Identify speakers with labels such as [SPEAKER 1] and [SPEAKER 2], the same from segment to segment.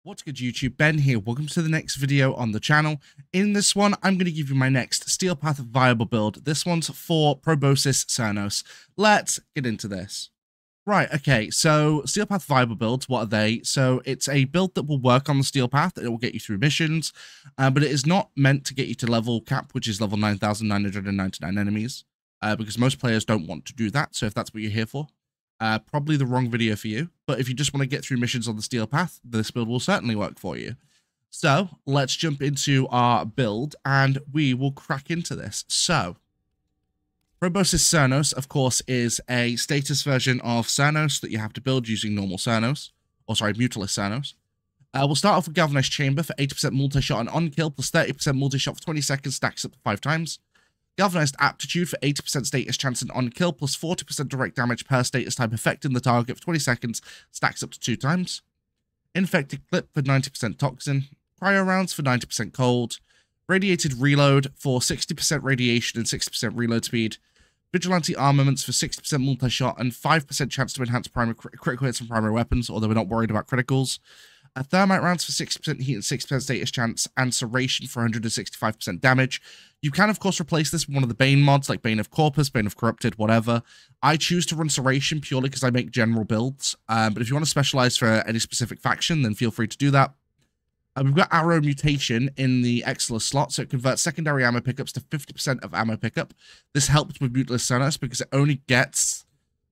[SPEAKER 1] What's good, YouTube? Ben here. Welcome to the next video on the channel. In this one, I'm going to give you my next Steel Path viable build. This one's for Proboscis Cernos. Let's get into this. Right, okay, so Steel Path viable builds, what are they? So it's a build that will work on the Steel Path. It will get you through missions, but it is not meant to get you to level cap, which is level 9,999 enemies, because most players don't want to do that. So if that's what you're here for, probably the wrong video for you. But if you just want to get through missions on the Steel Path, this build will certainly work for you. So let's jump into our build and we will crack into this. So Proboscis Cernos, of course, is a status version of Cernos that you have to build using normal Cernos, or sorry, Mutalist Cernos. We'll start off with Galvanized Chamber for 80% multi-shot and on-kill, plus 30% multi-shot for 20 seconds, stacks up to 5 times. Galvanized Aptitude for 80% status chance and on-kill, plus 40% direct damage per status type affecting the target for 20 seconds, stacks up to 2 times. Infected Clip for 90% toxin. Cryo Rounds for 90% cold. Radiated Reload for 60% radiation and 60% reload speed. Vigilante Armaments for 60% multi-shot and 5% chance to enhance critical hits from primary weapons, although we're not worried about criticals. Thermite Rounds for 60% heat and 6% status chance, and Serration for 165% damage. You can, of course, replace this with one of the Bane mods, like Bane of Corpus, Bane of Corrupted, whatever. I choose to run Serration purely because I make general builds, but if you want to specialize for any specific faction, then feel free to do that. We've got Arrow Mutation in the Excellus slot, so it converts secondary ammo pickups to 50% of ammo pickup. This helps with Mutalist Cernos because it only gets,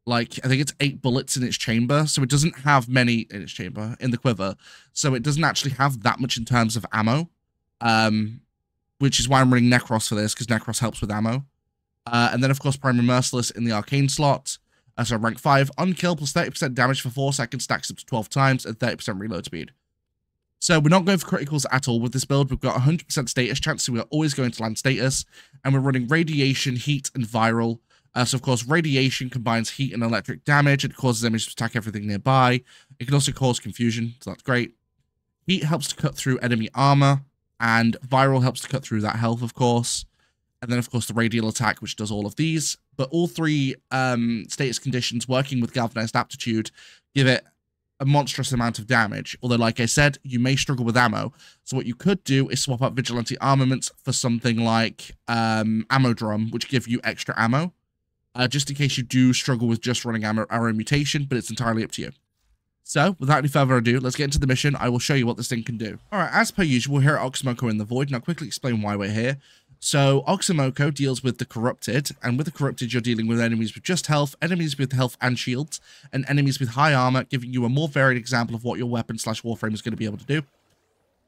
[SPEAKER 1] like, I think it's 8 bullets in its chamber, so it doesn't have many in its chamber, in the quiver, so it doesn't actually have that much in terms of ammo, which is why I'm running Necros for this, because Necros helps with ammo. And then, of course, Primary Merciless in the Arcane slot, so rank 5, on kill plus 30% damage for 4 seconds, stacks up to 12 times, and 30% reload speed. So we're not going for criticals at all with this build. We've got 100% status chance, so we're always going to land status, and we're running Radiation, Heat, and Viral. So, of course, Radiation combines heat and electric damage. It causes enemies to attack everything nearby. It can also cause confusion, so that's great. Heat helps to cut through enemy armor, and Viral helps to cut through that health, of course. And then, of course, the Radial Attack, which does all of these. But all three status conditions working with Galvanized Aptitude give it a monstrous amount of damage. Although, like I said, you may struggle with ammo. So what you could do is swap out Vigilante Armaments for something like Ammo Drum, which give you extra ammo. Just in case you do struggle with just running Arrow Mutation, but it's entirely up to you. So, without any further ado, let's get into the mission. I will show you what this thing can do. Alright, as per usual, we're here at Oxymoko in the Void, and I'll quickly explain why we're here. So, Oxymoko deals with the Corrupted, and with the Corrupted, you're dealing with enemies with just health, enemies with health and shields, and enemies with high armor, giving you a more varied example of what your weapon / Warframe is going to be able to do.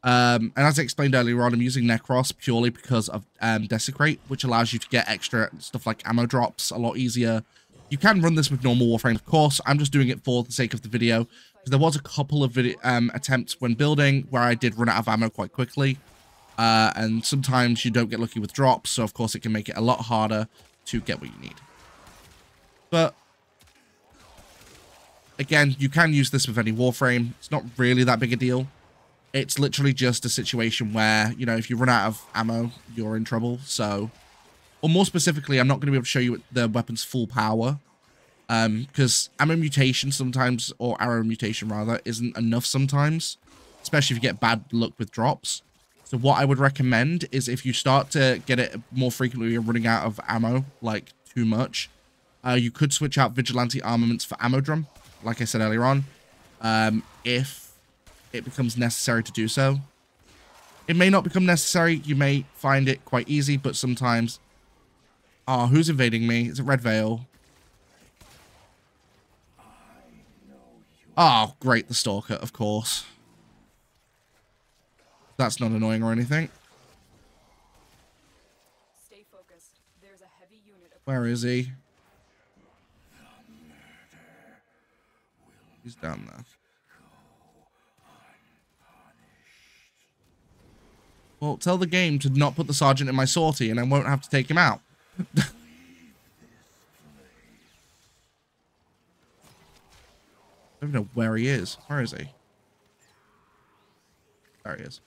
[SPEAKER 1] And as I explained earlier on, I'm using Necros purely because of Desecrate, which allows you to get extra stuff like ammo drops a lot easier. You can run this with normal Warframe, of course. I'm just doing it for the sake of the video, because there was a couple of attempts when building where I did run out of ammo quite quickly. And sometimes you don't get lucky with drops, so of course it can make it a lot harder to get what you need. But again, you can use this with any Warframe. It's not really that big a deal. It's literally just a situation where, you know, if you run out of ammo, you're in trouble. So, or more specifically, I'm not going to be able to show you the weapon's full power. Because ammo mutation sometimes, or arrow mutation rather, isn't enough sometimes. Especially if you get bad luck with drops. So what I would recommend is if you start to get it more frequently, you're running out of ammo, like too much, you could switch out Vigilante Armaments for Ammo Drum, like I said earlier on, if it becomes necessary to do so. It may not become necessary. You may find it quite easy, but sometimes... Oh, who's invading me? Is it Red Veil? Oh, great, the Stalker, of course. That's not annoying or anything.
[SPEAKER 2] Stay focused. There's a heavy unit.
[SPEAKER 1] Where is he? He's down there. Well, tell the game to not put the sergeant in my sortie and I won't have to take him out. I don't know where he is. Where is he? There he is.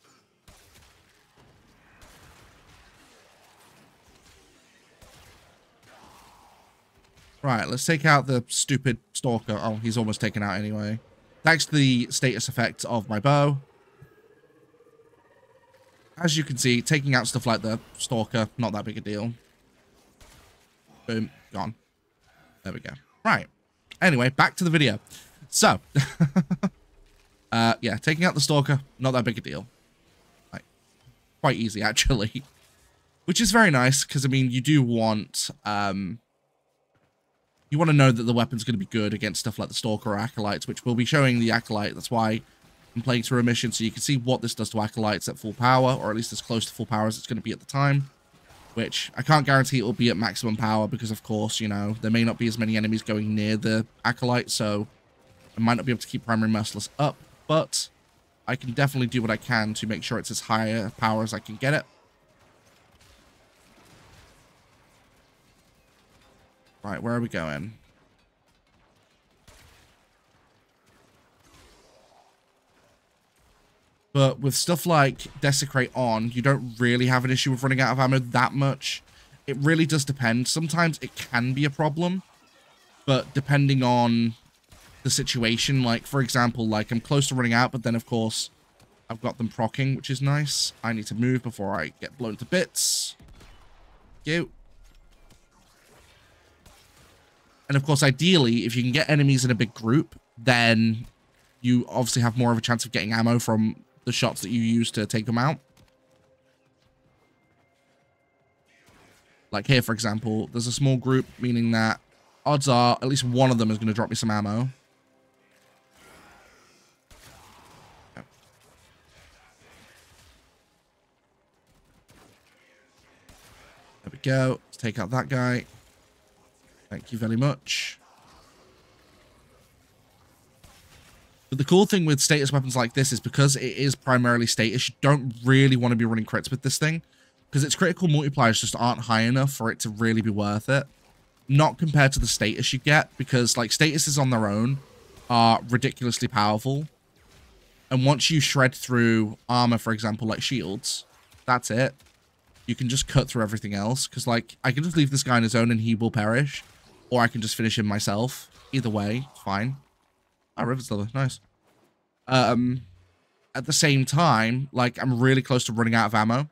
[SPEAKER 1] Right, let's take out the stupid Stalker. Oh, he's almost taken out anyway. Thanks to the status effect of my bow. as you can see, taking out stuff like the Stalker, not that big a deal. Boom, gone. There we go. Right. Anyway, back to the video. So, yeah, taking out the Stalker, not that big a deal. Like, quite easy, actually. Which is very nice, because, I mean, you do want, you want to know that the weapon's going to be good against stuff like the Stalker or Acolytes, which we'll be showing the Acolyte. That's why I'm playing through a mission, so you can see what this does to Acolytes at full power, or at least as close to full power as it's going to be at the time. Which, I can't guarantee it will be at maximum power, because, of course, you know, there may not be as many enemies going near the Acolyte, so I might not be able to keep Primary Merciless up, but I can definitely do what I can to make sure it's as high a power as I can get it. Right, where are we going? But with stuff like Desecrate on, you don't really have an issue with running out of ammo that much. It really does depend. Sometimes it can be a problem, but depending on the situation, like, for example, like, I'm close to running out, but then, of course, I've got them proccing, which is nice. I need to move before I get blown to bits. Cute. And, of course, ideally, if you can get enemies in a big group, then you obviously have more of a chance of getting ammo from the shots that you use to take them out. Like here, for example, there's a small group, meaning that odds are at least one of them is going to drop me some ammo. There we go. Let's take out that guy. Thank you very much. But the cool thing with status weapons like this is because it is primarily status, you don't really want to be running crits with this thing. Because its critical multipliers just aren't high enough for it to really be worth it. Not compared to the status you get, because like statuses on their own are ridiculously powerful. And once you shred through armor, for example, like shields, that's it. You can just cut through everything else. Because like, I can just leave this guy on his own and he will perish. Or I can just finish him myself. Either way, fine. Oh, Rivet's leather, nice. At the same time, like, I'm really close to running out of ammo,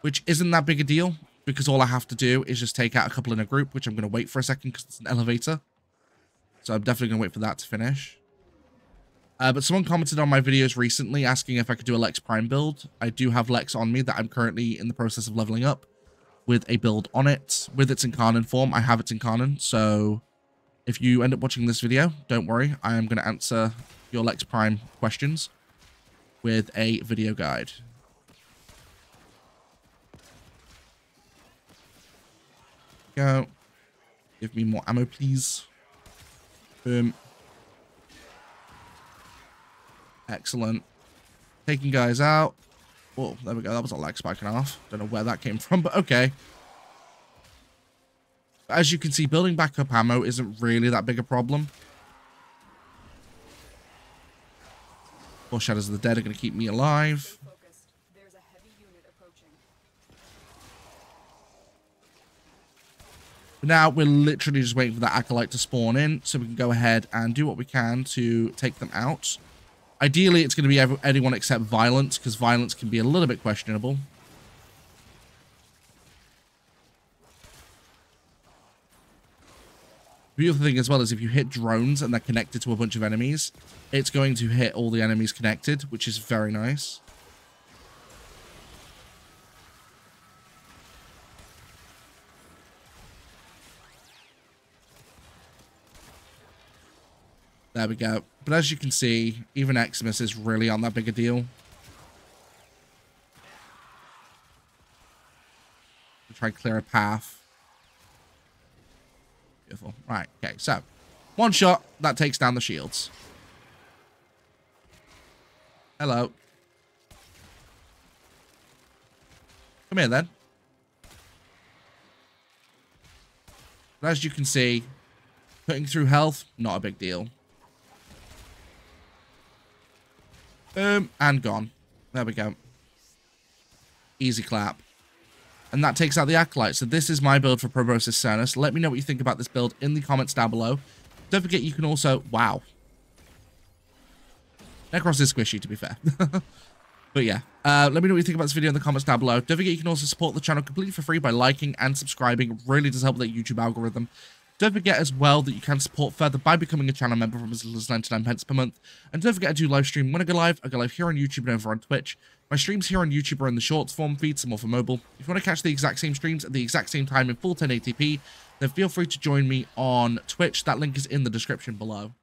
[SPEAKER 1] which isn't that big a deal, because all I have to do is just take out a couple in a group, which I'm going to wait for a second because it's an elevator. So I'm definitely going to wait for that to finish. But someone commented on my videos recently asking if I could do a Lex Prime build. I do have Lex on me that I'm currently in the process of leveling up with a build on it. With its Incarnon form, I have its Incarnon, so if you end up watching this video, don't worry. I am going to answer your Lex Prime questions with a video guide. Go. Give me more ammo, please. Boom. Excellent. Taking guys out. Oh, there we go. That was a lag spiking off. Don't know where that came from, but okay. As you can see, building back up ammo isn't really that big a problem. Four Shadows of the Dead are going to keep me alive.
[SPEAKER 2] There's a heavy unit approaching.
[SPEAKER 1] But now we're literally just waiting for that Acolyte to spawn in so we can go ahead and do what we can to take them out. Ideally, it's going to be anyone except Violence, because Violence can be a little bit questionable. The beautiful thing as well is if you hit drones and they're connected to a bunch of enemies, it's going to hit all the enemies connected, which is very nice. There we go. But as you can see, even Xmas is really on that big a deal. Try and clear a path. Beautiful. Right, okay, so one shot, that takes down the shields. Hello. Come here then. But as you can see, putting through health, not a big deal. Boom, and gone. There we go. Easy clap. And that takes out the Acolyte. So this is my build for Proboscis Cernos. Let me know what you think about this build in the comments down below. Don't forget you can also... Wow. Necros is squishy, to be fair. But yeah, let me know what you think about this video in the comments down below. Don't forget you can also support the channel completely for free by liking and subscribing. It really does help with that YouTube algorithm. Don't forget as well that you can support further by becoming a channel member from as little as 99 pence per month. And don't forget I do live stream when I go live. I go live here on YouTube and over on Twitch. My streams here on YouTube are in the shorts form feed, some more for mobile. If you want to catch the exact same streams at the exact same time in full 1080p, then feel free to join me on Twitch. That link is in the description below.